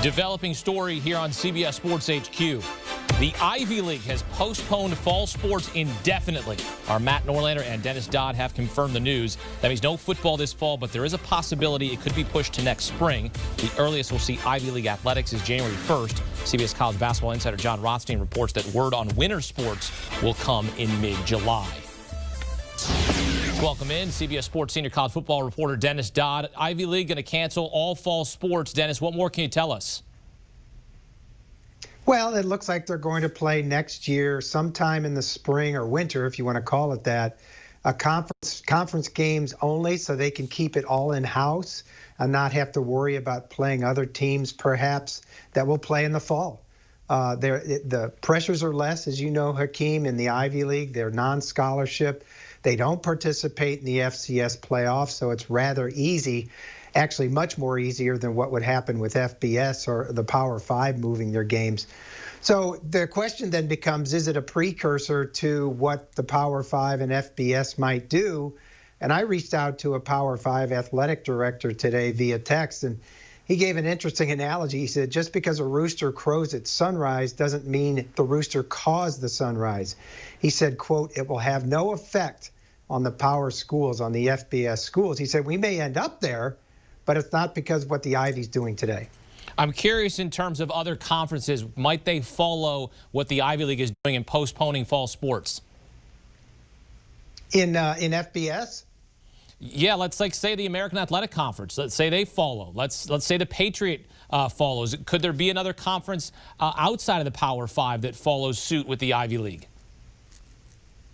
Developing story here on CBS Sports HQ. The Ivy League has postponed fall sports indefinitely. Our Matt Norlander and Dennis Dodd have confirmed the news. That means no football this fall, but there is a possibility it could be pushed to next spring. The earliest we'll see Ivy League athletics is January 1st. CBS College basketball insider John Rothstein reports that word on winter sports will come in mid-July. Welcome in, CBS Sports senior college football reporter Dennis Dodd. Ivy League going to cancel all fall sports. Dennis, what more can you tell us? Well, it looks like they're going to play next year, sometime in the spring or winter, if you want to call it that. Conference games only, so they can keep it all in-house and not have to worry about playing other teams, perhaps, that will play in the fall. The pressures are less, as you know, Hakeem, in the Ivy League. They're non-scholarship. They don't participate in the FCS playoffs, so it's rather easy, actually much more easier than what would happen with FBS or the Power 5 moving their games. So the question then becomes, is it a precursor to what the Power 5 and FBS might do? And I reached out to a Power 5 athletic director today via text, and he gave an interesting analogy. He said, just because a rooster crows at sunrise doesn't mean the rooster caused the sunrise. He said, quote, it will have no effect on the power schools, on the FBS schools. He said, we may end up there, but it's not because of what the Ivy's doing today. I'm curious in terms of other conferences, might they follow what the Ivy League is doing in postponing fall sports? In FBS? Yeah, let's say the American Athletic Conference. Let's say they follow. Let's say the Patriot follows. Could there be another conference outside of the Power 5 that follows suit with the Ivy League?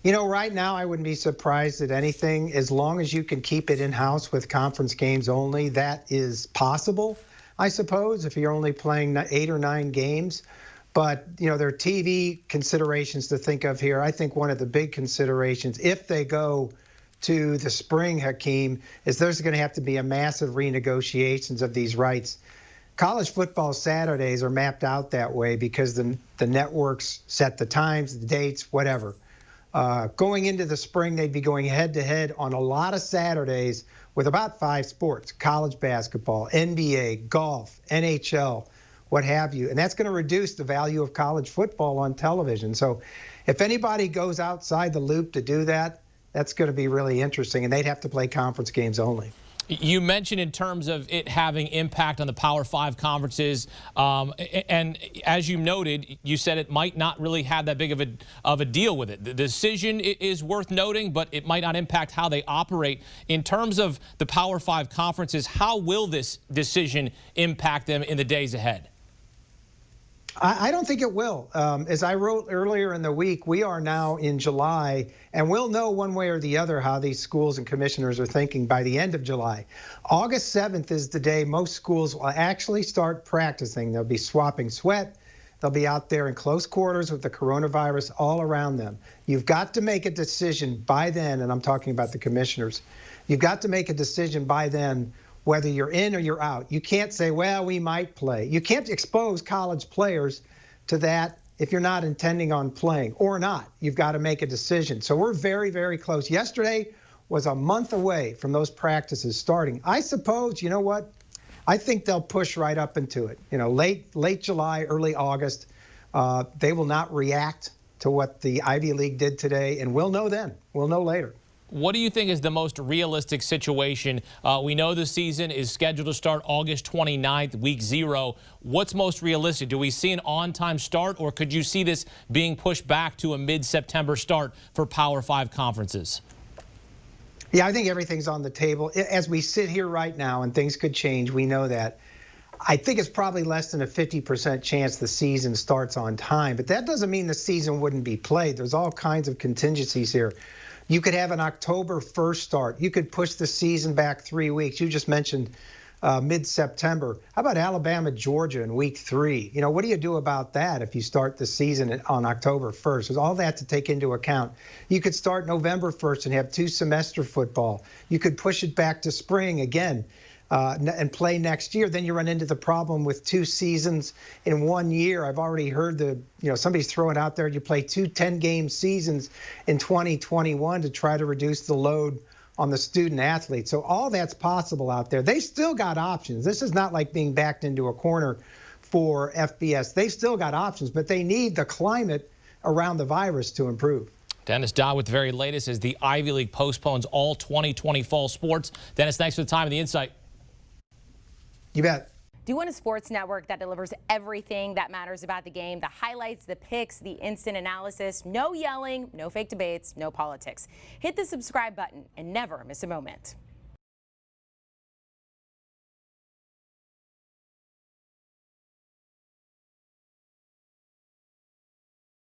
You know, right now I wouldn't be surprised at anything. As long as you can keep it in-house with conference games only, that is possible, I suppose, if you're only playing 8 or 9 games. But, you know, there are TV considerations to think of here. I think one of the big considerations, if they go to the spring, Hakeem, is there's going to have to be a massive renegotiations of these rights. College football Saturdays are mapped out that way because the networks set the times, the dates, whatever. Going into the spring, they'd be going head-to-head on a lot of Saturdays with about 5 sports: college basketball, NBA, golf, NHL, what have you. And that's going to reduce the value of college football on television. So if anybody goes outside the loop to do that, that's going to be really interesting, and they'd have to play conference games only. You mentioned in terms of it having impact on the Power 5 conferences, and as you noted, you said it might not really have that big of a deal with it. The decision is worth noting, but it might not impact how they operate. In terms of the Power 5 conferences, how will this decision impact them in the days ahead? I don't think it will. As I wrote earlier in the week, we are now in July, and we'll know one way or the other how these schools and commissioners are thinking by the end of July. August 7th is the day most schools will actually start practicing. They'll be swapping sweat. They'll be out there in close quarters with the coronavirus all around them. You've got to make a decision by then, and I'm talking about the commissioners. You've got to make a decision by then whether you're in or you're out. You can't say, well, we might play. You can't expose college players to that if you're not intending on playing or not. You've got to make a decision. So we're very, very close. Yesterday was a month away from those practices starting. I suppose, you know what? I think they'll push right up into it. You know, late July, early August. They will not react to what the Ivy League did today, and we'll know then. We'll know later. What do you think is the most realistic situation? We know the season is scheduled to start August 29th, week 0. What's most realistic? Do we see an on-time start, or could you see this being pushed back to a mid-September start for Power 5 conferences? Yeah, I think everything's on the table. As we sit here right now, and things could change, we know that. I think it's probably less than a 50% chance the season starts on time, but that doesn't mean the season wouldn't be played. There's all kinds of contingencies here. You could have an October 1st start. You could push the season back 3 weeks. You just mentioned mid-September. How about Alabama, Georgia in week 3? You know, what do you do about that if you start the season on October 1st? There's all that to take into account. You could start November 1st and have 2 semester football. You could push it back to spring again. And play next year, then you run into the problem with 2 seasons in 1 year. I've already heard somebody's throwing out there, you play 2 10-game seasons in 2021 to try to reduce the load on the student athletes. So all that's possible out there. They still got options. This is not like being backed into a corner for FBS. They still got options, but they need the climate around the virus to improve. Dennis Dodd with the very latest as the Ivy League postpones all 2020 fall sports. Dennis, thanks for the time and the insight. You bet. Do you want a sports network that delivers everything that matters about the game? The highlights, the picks, the instant analysis, no yelling, no fake debates, no politics. Hit the subscribe button and never miss a moment.